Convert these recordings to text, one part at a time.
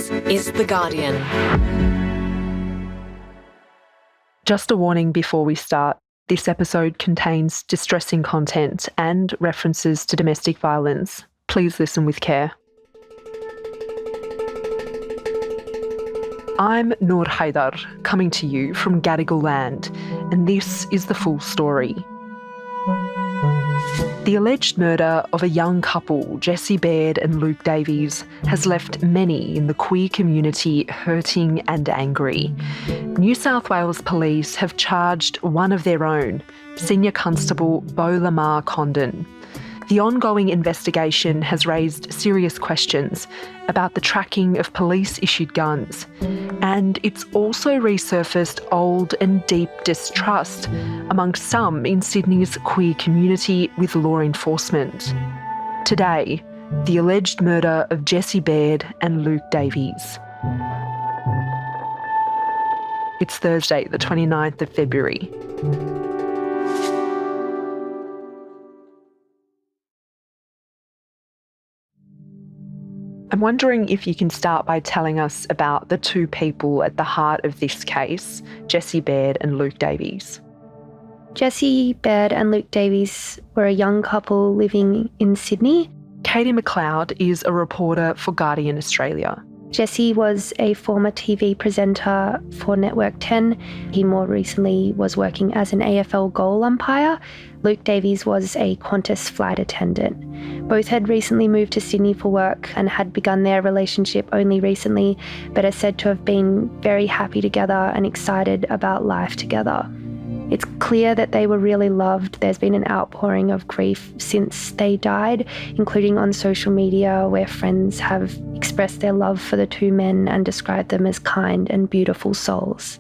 This is The Guardian. Just a warning before we start. This episode contains distressing content and references to domestic violence. Please listen with care. I'm Noor Haidar, coming to you from Gadigal land, and this is the full story. The alleged murder of a young couple, Jessie Baird and Luke Davies, has left many in the queer community hurting and angry. New South Wales Police have charged one of their own, Senior Constable Beau Lamarre-Condon. The ongoing investigation has raised serious questions about the tracking of police-issued guns, and it's also resurfaced old and deep distrust amongst some in Sydney's queer community with law enforcement. Today, the alleged murder of Jessie Baird and Luke Davies. It's Thursday, the 29th of February. I'm wondering if you can start by telling us about the two people at the heart of this case, Jessie Baird and Luke Davies. Jessie Baird and Luke Davies were a young couple living in Sydney. Katie McLeod is a reporter for Guardian Australia. Jessie was a former TV presenter for Network 10. He more recently was working as an AFL goal umpire. Luke Davies was a Qantas flight attendant. Both had recently moved to Sydney for work and had begun their relationship only recently, but are said to have been very happy together and excited about life together. It's clear that they were really loved. There's been an outpouring of grief since they died, including on social media where friends have expressed their love for the two men and described them as kind and beautiful souls.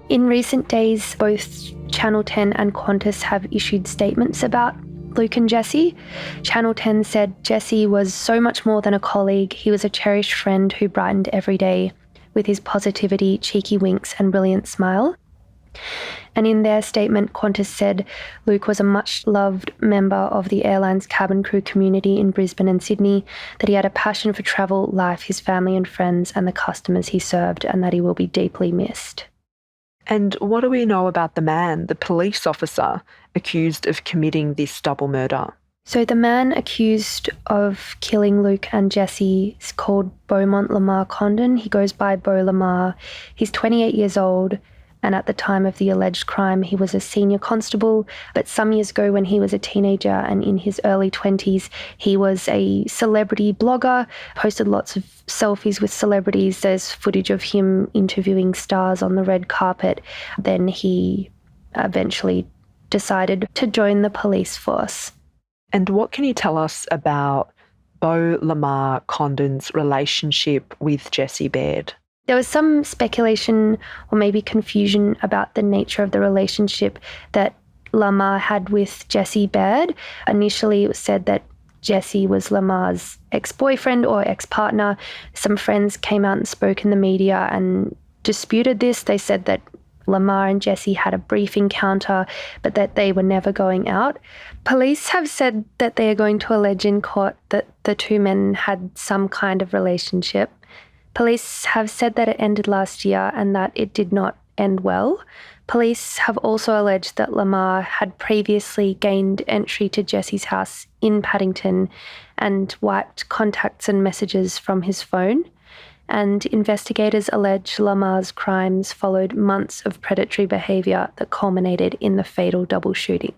In recent days, both Channel 10 and Qantas have issued statements about Luke and Jessie. Channel 10 said Jessie was so much more than a colleague. He was a cherished friend who brightened every day with his positivity, cheeky winks and brilliant smile. And in their statement, Qantas said Luke was a much-loved member of the airline's cabin crew community in Brisbane and Sydney, that he had a passion for travel, life, his family and friends and the customers he served, and that he will be deeply missed. And what do we know about the man, the police officer, accused of committing this double murder? So the man accused of killing Luke and Jessie is called Beau Lamarre-Condon. He goes by Beau Lamarre. He's 28 years old. And at the time of the alleged crime, he was a senior constable. But some years ago, when he was a teenager and in his early 20s, he was a celebrity blogger, posted lots of selfies with celebrities. There's footage of him interviewing stars on the red carpet. Then he eventually decided to join the police force. And what can you tell us about Beau Lamarre-Condon's relationship with Jessie Baird? There was some speculation or maybe confusion about the nature of the relationship that Lamarre had with Jessie Baird. Initially, it was said that Jessie was Lamarre's ex-boyfriend or ex-partner. Some friends came out and spoke in the media and disputed this. They said that Lamarre and Jessie had a brief encounter, but that they were never going out. Police have said that they are going to allege in court that the two men had some kind of relationship. Police have said that it ended last year and that it did not end well. Police have also alleged that Lamarre had previously gained entry to Jessie's house in Paddington and wiped contacts and messages from his phone. And investigators allege Lamarre's crimes followed months of predatory behaviour that culminated in the fatal double shooting.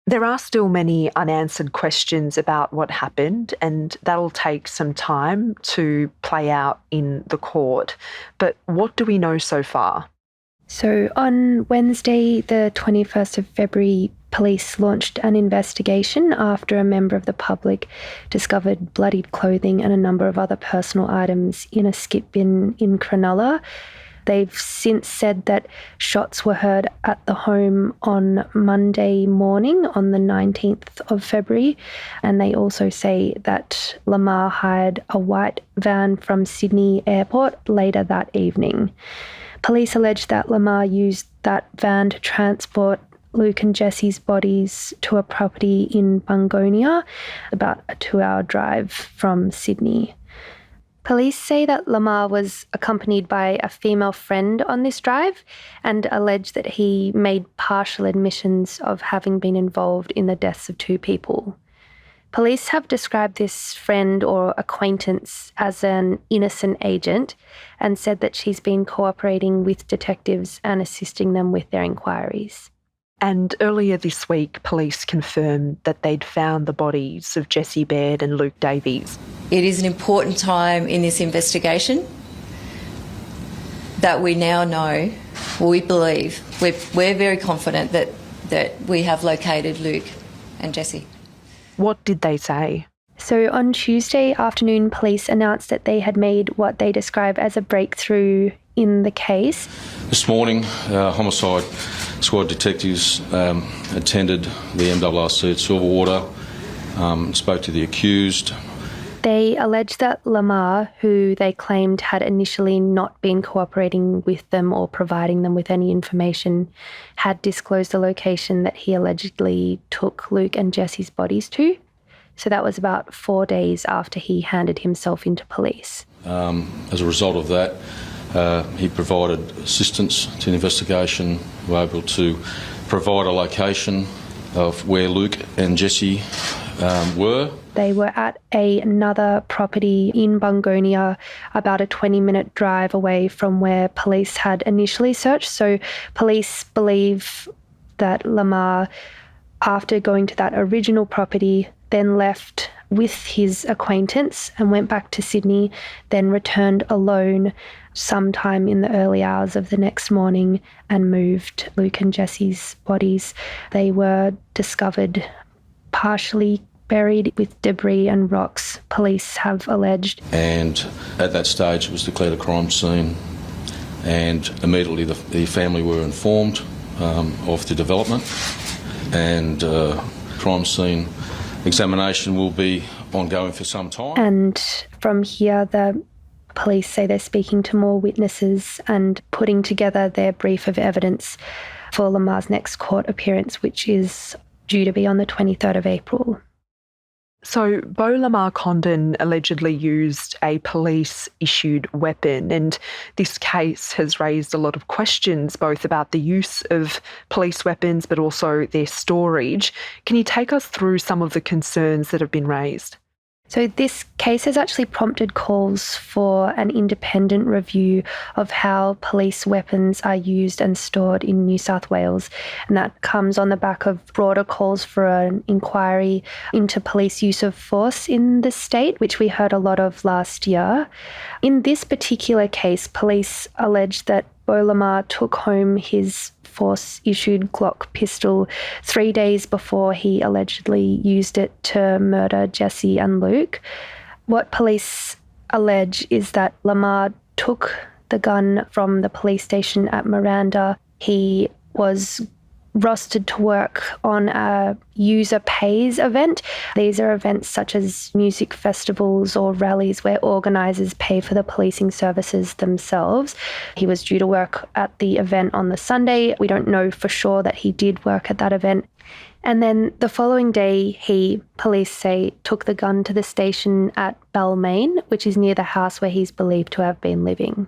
There are still many unanswered questions about what happened, and that'll take some time to play out in the court. But what do we know so far? So on Wednesday, the 21st of February, police launched an investigation after a member of the public discovered bloodied clothing and a number of other personal items in a skip bin in Cronulla. They've since said that shots were heard at the home on Monday morning on the 19th of February. And they also say that Lamarre hired a white van from Sydney Airport later that evening. Police allege that Lamarre used that van to transport Luke and Jessie's bodies to a property in Bungonia, about a 2-hour drive from Sydney. Police say that Lamarre was accompanied by a female friend on this drive and allege that he made partial admissions of having been involved in the deaths of 2 people. Police have described this friend or acquaintance as an innocent agent and said that she's been cooperating with detectives and assisting them with their inquiries. And earlier this week, police confirmed that they'd found the bodies of Jessie Baird and Luke Davies. It is an important time in this investigation that we now know, or we believe, we're very confident that we have located Luke and Jessie. What did they say? So on Tuesday afternoon, police announced that they had made what they describe as a breakthrough in the case. This morning, homicide squad detectives attended the MRC at Silverwater, spoke to the accused. They alleged that Lamarre, who they claimed had initially not been cooperating with them or providing them with any information, had disclosed the location that he allegedly took Luke and Jessie's bodies to. So that was about 4 days after he handed himself into police. As a result of that, he provided assistance to the investigation. We were able to provide a location of where Luke and Jessie were. They were at another property in Bungonia, about a 20-minute drive away from where police had initially searched. So police believe that Lamarre, after going to that original property, then left with his acquaintance and went back to Sydney, then returned alone sometime in the early hours of the next morning and moved Luke and Jessie's bodies. They were discovered partially buried with debris and rocks, police have alleged. And at that stage it was declared a crime scene, and immediately the family were informed of the development, and crime scene examination will be ongoing for some time. And from here, the police say they're speaking to more witnesses and putting together their brief of evidence for Lamarre's next court appearance, which is due to be on the 23rd of April. So Beau Lamarre-Condon allegedly used a police-issued weapon, and this case has raised a lot of questions both about the use of police weapons but also their storage. Can you take us through some of the concerns that have been raised? So this case has actually prompted calls for an independent review of how police weapons are used and stored in New South Wales. And that comes on the back of broader calls for an inquiry into police use of force in the state, which we heard a lot of last year. In this particular case, police alleged that Beau Lamarre took home his force-issued Glock pistol 3 days before he allegedly used it to murder Jessie and Luke. What police allege is that Lamarre took the gun from the police station at Miranda. He was rostered to work on a user pays event. These are events such as music festivals or rallies where organisers pay for the policing services themselves. He was due to work at the event on the Sunday. We don't know for sure that he did work at that event. And then the following day, he, police say, took the gun to the station at Balmain, which is near the house where he's believed to have been living.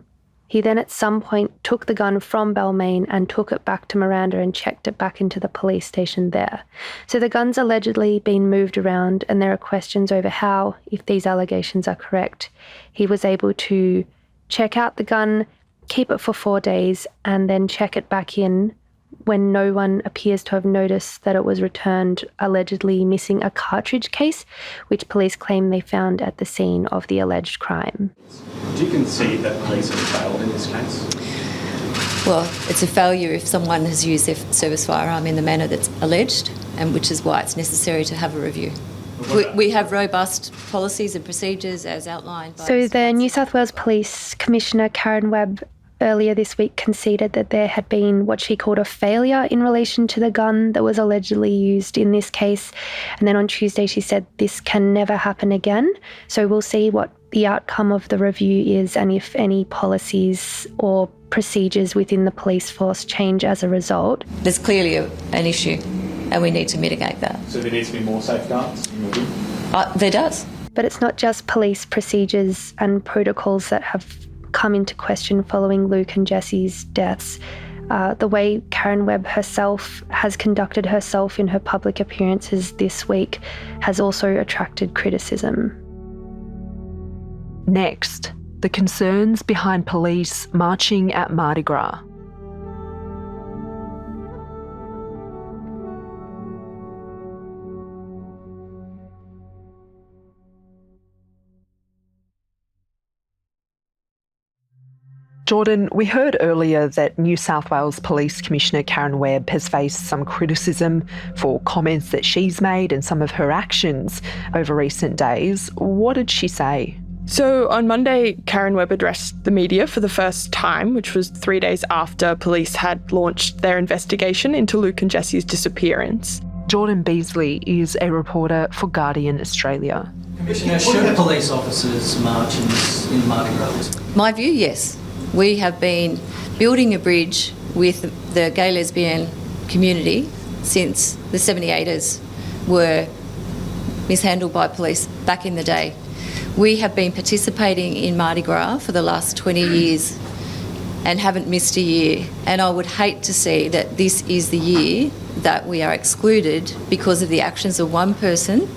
He then at some point took the gun from Balmain and took it back to Miranda and checked it back into the police station there. So the gun's allegedly been moved around, and there are questions over how, if these allegations are correct, he was able to check out the gun, keep it for 4 days, and then check it back in when no one appears to have noticed that it was returned, allegedly missing a cartridge case, which police claim they found at the scene of the alleged crime. Do you concede that police have failed in this case? Well, it's a failure if someone has used their service firearm in the manner that's alleged, and which is why it's necessary to have a review. We have robust policies and procedures as outlined by... So the New South Wales Police Commissioner, Karen Webb, earlier this week conceded that there had been what she called a failure in relation to the gun that was allegedly used in this case. And then on Tuesday she said this can never happen again. So we'll see what the outcome of the review is and if any policies or procedures within the police force change as a result. There's clearly an issue and we need to mitigate that. So there needs to be more safeguards in your view? There does. But it's not just police procedures and protocols that have come into question following Luke and Jesse's deaths. The way Karen Webb herself has conducted herself in her public appearances this week has also attracted criticism. Next, the concerns behind police marching at Mardi Gras. Jordan, we heard earlier that New South Wales Police Commissioner Karen Webb has faced some criticism for comments that she's made and some of her actions over recent days. What did she say? So on Monday, Karen Webb addressed the media for the first time, which was 3 days after police had launched their investigation into Luke and Jesse's disappearance. Jordan Beasley is a reporter for Guardian Australia. Commissioner, should police officers march in Mardi Gras? My view, yes. We have been building a bridge with the gay lesbian community since the 78ers were mishandled by police back in the day. We have been participating in Mardi Gras for the last 20 years and haven't missed a year. And I would hate to see that this is the year that we are excluded because of the actions of one person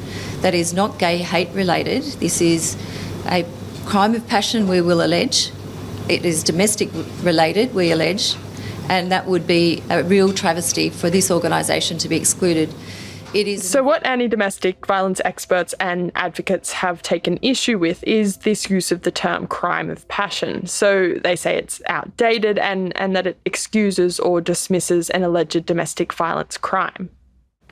that is not gay hate related. This is a crime of passion, we will allege. It is domestic related, we allege, and that would be a real travesty for this organisation to be excluded. So what anti-domestic violence experts and advocates have taken issue with is this use of the term crime of passion. So they say it's outdated and that it excuses or dismisses an alleged domestic violence crime.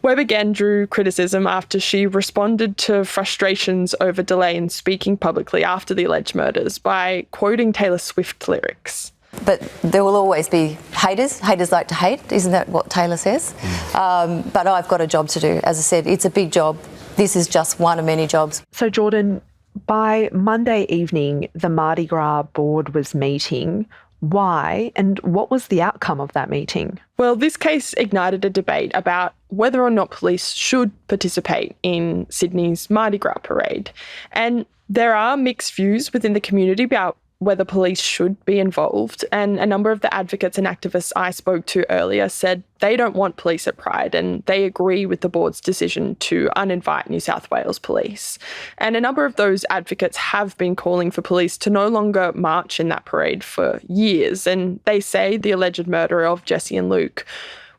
Webb again drew criticism after she responded to frustrations over delay in speaking publicly after the alleged murders by quoting Taylor Swift lyrics. But there will always be haters. Haters like to hate. Isn't that what Taylor says? But I've got a job to do. As I said, it's a big job. This is just one of many jobs. So, Jordan, by Monday evening, the Mardi Gras board was meeting. Why and what was the outcome of that meeting? Well, this case ignited a debate about whether or not police should participate in Sydney's Mardi Gras parade. And there are mixed views within the community about whether police should be involved. And a number of the advocates and activists I spoke to earlier said they don't want police at Pride and they agree with the board's decision to uninvite New South Wales police. And a number of those advocates have been calling for police to no longer march in that parade for years. And they say the alleged murder of Jesse and Luke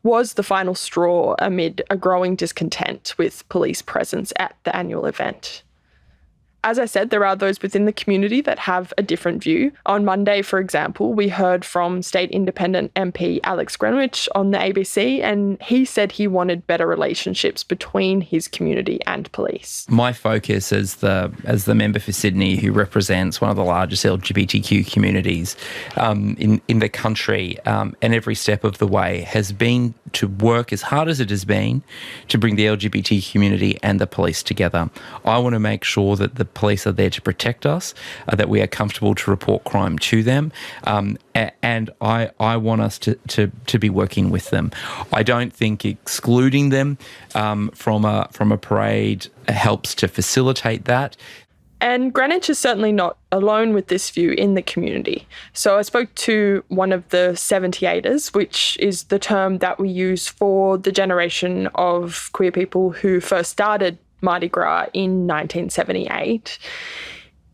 was the final straw amid a growing discontent with police presence at the annual event. As I said, there are those within the community that have a different view. On Monday, for example, we heard from State Independent MP Alex Greenwich on the ABC, and he said he wanted better relationships between his community and police. My focus as the member for Sydney who represents one of the largest LGBTQ communities in the country and every step of the way has been to work as hard as it has been to bring the LGBT community and the police together. I want to make sure that the police are there to protect us, that we are comfortable to report crime to them, and I want us to be working with them. I don't think excluding them from a parade helps to facilitate that. And Greenwich is certainly not alone with this view in the community. So I spoke to one of the 78ers, which is the term that we use for the generation of queer people who first started Mardi Gras in 1978.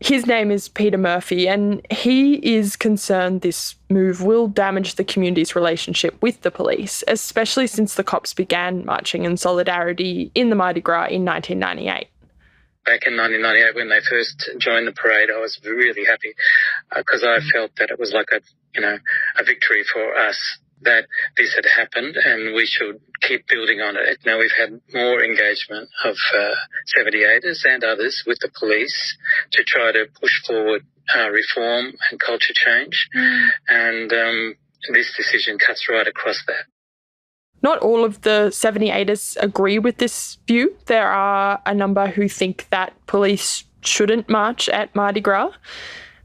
His name is Peter Murphy, and he is concerned this move will damage the community's relationship with the police, especially since the cops began marching in solidarity in the Mardi Gras in 1998. Back in 1998, when they first joined the parade, I was really happy because I felt that it was like a victory for us that this had happened, and we should keep building on it. Now we've had more engagement of 78ers and others with the police to try to push forward reform and culture change, and this decision cuts right across that. Not all of the 78ers agree with this view. There are a number who think that police shouldn't march at Mardi Gras.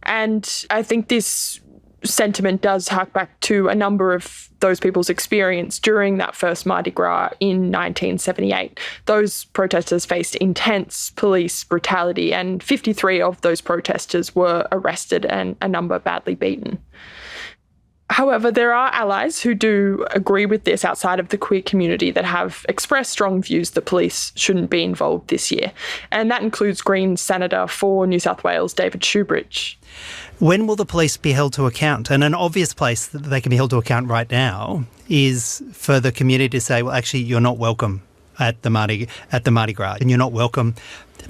And I think this sentiment does hark back to a number of those people's experience during that first Mardi Gras in 1978. Those protesters faced intense police brutality, and 53 of those protesters were arrested and a number badly beaten. However, there are allies who do agree with this outside of the queer community that have expressed strong views that police shouldn't be involved this year. And that includes Greens Senator for New South Wales, David Shoebridge. When will the police be held to account? And an obvious place that they can be held to account right now is for the community to say, well, actually, you're not welcome at the Mardi Gras, and you're not welcome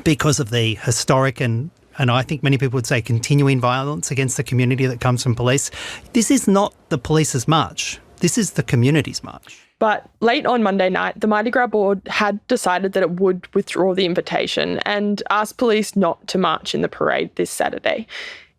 because of the historic and I think many people would say continuing violence against the community that comes from police. This is not the police's march. This is the community's march. But late on Monday night, the Mardi Gras board had decided that it would withdraw the invitation and asked police not to march in the parade this Saturday.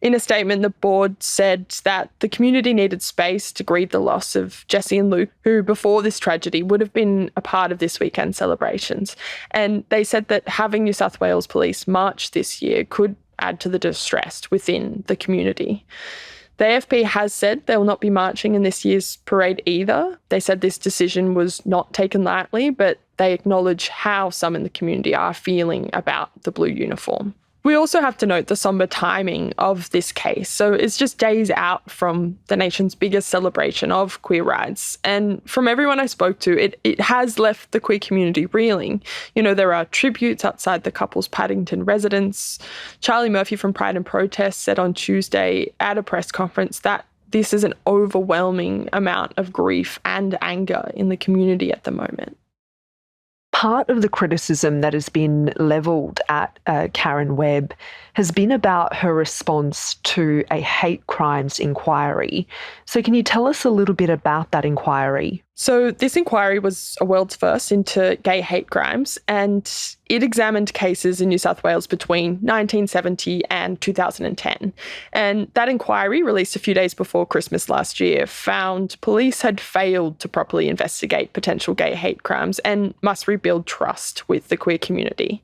In a statement, the board said that the community needed space to grieve the loss of Jessie and Luke, who before this tragedy would have been a part of this weekend's celebrations. And they said that having New South Wales Police march this year could add to the distress within the community. The AFP has said they will not be marching in this year's parade either. They said this decision was not taken lightly, but they acknowledge how some in the community are feeling about the blue uniform. We also have to note the sombre timing of this case. So it's just days out from the nation's biggest celebration of queer rights. And from everyone I spoke to, it has left the queer community reeling. You know, there are tributes outside the couple's Paddington residence. Charlie Murphy from Pride and Protest said on Tuesday at a press conference that this is an overwhelming amount of grief and anger in the community at the moment. Part of the criticism that has been levelled at Karen Webb has been about her response to a hate crimes inquiry. So can you tell us a little bit about that inquiry? So this inquiry was a world's first into gay hate crimes, and it examined cases in New South Wales between 1970 and 2010. And that inquiry, released a few days before Christmas last year, found police had failed to properly investigate potential gay hate crimes and must rebuild trust with the queer community.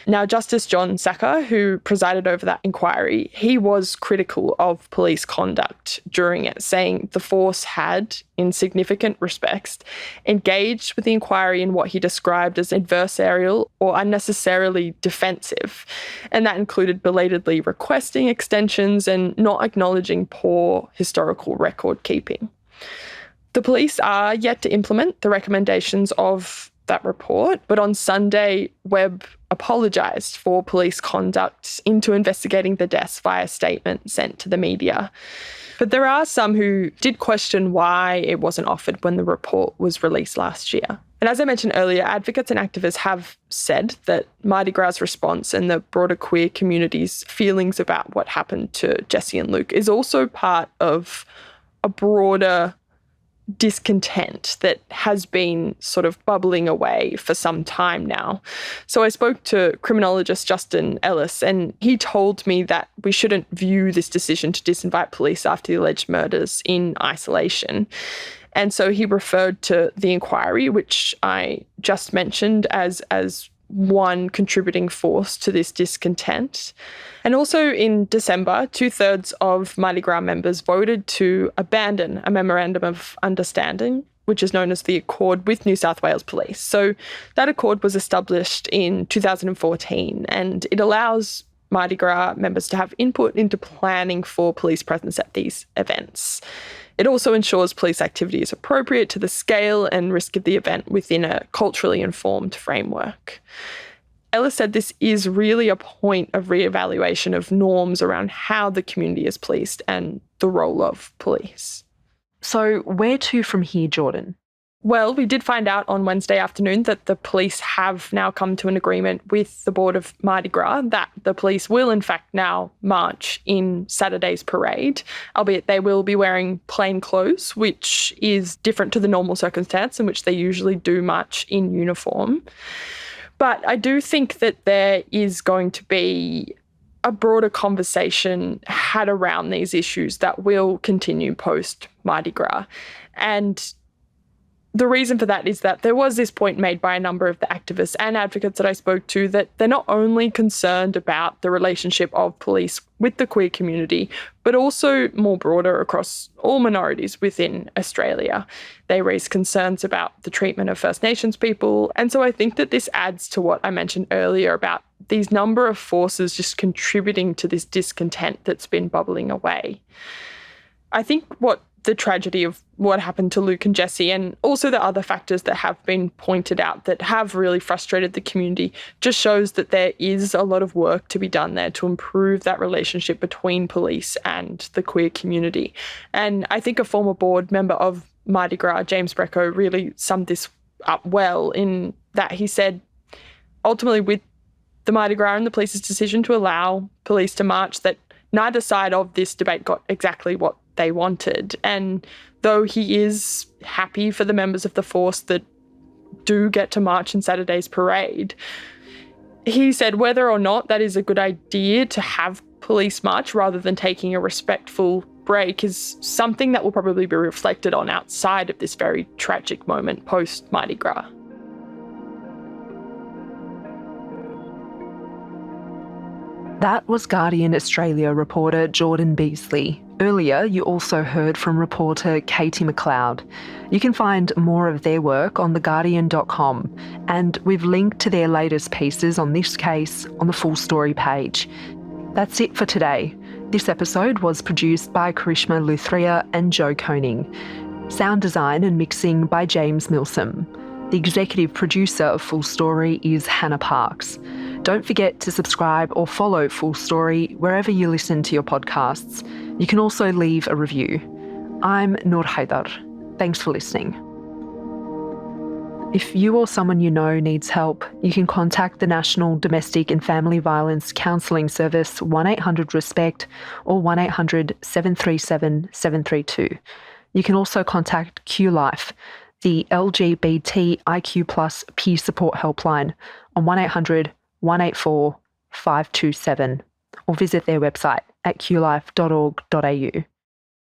Now, Justice John Sacker, who presided over that inquiry, he was critical of police conduct during it, saying the force had, in significant respects, engaged with the inquiry in what he described as adversarial or unnecessarily defensive. And that included belatedly requesting extensions and not acknowledging poor historical record keeping. The police are yet to implement the recommendations of that report, but on Sunday, Webb apologised for police conduct into investigating the deaths via statement sent to the media. But there are some who did question why it wasn't offered when the report was released last year. And as I mentioned earlier, advocates and activists have said that Mardi Gras' response and the broader queer community's feelings about what happened to Jessie and Luke is also part of a broader discontent that has been sort of bubbling away for some time now. So I spoke to criminologist Justin Ellis, and he told me that we shouldn't view this decision to disinvite police after the alleged murders in isolation. And so he referred to the inquiry, which I just mentioned, as one contributing force to this discontent. And also in December, 2/3 of Mardi Gras members voted to abandon a memorandum of understanding, which is known as the Accord with New South Wales Police. So that accord was established in 2014, and it allows Mardi Gras members to have input into planning for police presence at these events. It also ensures police activity is appropriate to the scale and risk of the event within a culturally informed framework. Ellis said this is really a point of reevaluation of norms around how the community is policed and the role of police. So where to from here, Jordan? Well, we did find out on Wednesday afternoon that the police have now come to an agreement with the board of Mardi Gras that the police will in fact now march in Saturday's parade, albeit they will be wearing plain clothes, which is different to the normal circumstance in which they usually do march in uniform. But I do think that there is going to be a broader conversation had around these issues that will continue post Mardi Gras. And the reason for that is that there was this point made by a number of the activists and advocates that I spoke to that they're not only concerned about the relationship of police with the queer community, but also more broader across all minorities within Australia. They raise concerns about the treatment of First Nations people. And so I think that this adds to what I mentioned earlier about these number of forces just contributing to this discontent that's been bubbling away. I think what the tragedy of what happened to Luke and Jessie, and also the other factors that have been pointed out that have really frustrated the community, just shows that there is a lot of work to be done there to improve that relationship between police and the queer community. And I think a former board member of Mardi Gras, James Brecko, really summed this up well in that he said, ultimately with the Mardi Gras and the police's decision to allow police to march, that neither side of this debate got exactly what they wanted. And though he is happy for the members of the force that do get to march in Saturday's parade, he said whether or not that is a good idea to have police march rather than taking a respectful break is something that will probably be reflected on outside of this very tragic moment post Mardi Gras. That was Guardian Australia reporter Jordan Beasley. Earlier, you also heard from reporter Katie McLeod. You can find more of their work on theguardian.com, and we've linked to their latest pieces on this case on the full story page. That's it for today. This episode was produced by Karishma Luthria and Joe Koning. Sound design and mixing by James Milsom. The executive producer of Full Story is Hannah Parks. Don't forget to subscribe or follow Full Story wherever you listen to your podcasts. You can also leave a review. I'm Noor Haidar. Thanks for listening. If you or someone you know needs help, you can contact the National Domestic and Family Violence Counselling Service 1800-RESPECT or 1800-737-732. You can also contact QLife, the LGBTIQ+ peer support helpline on 1800-184-527, or visit their website at qlife.org.au.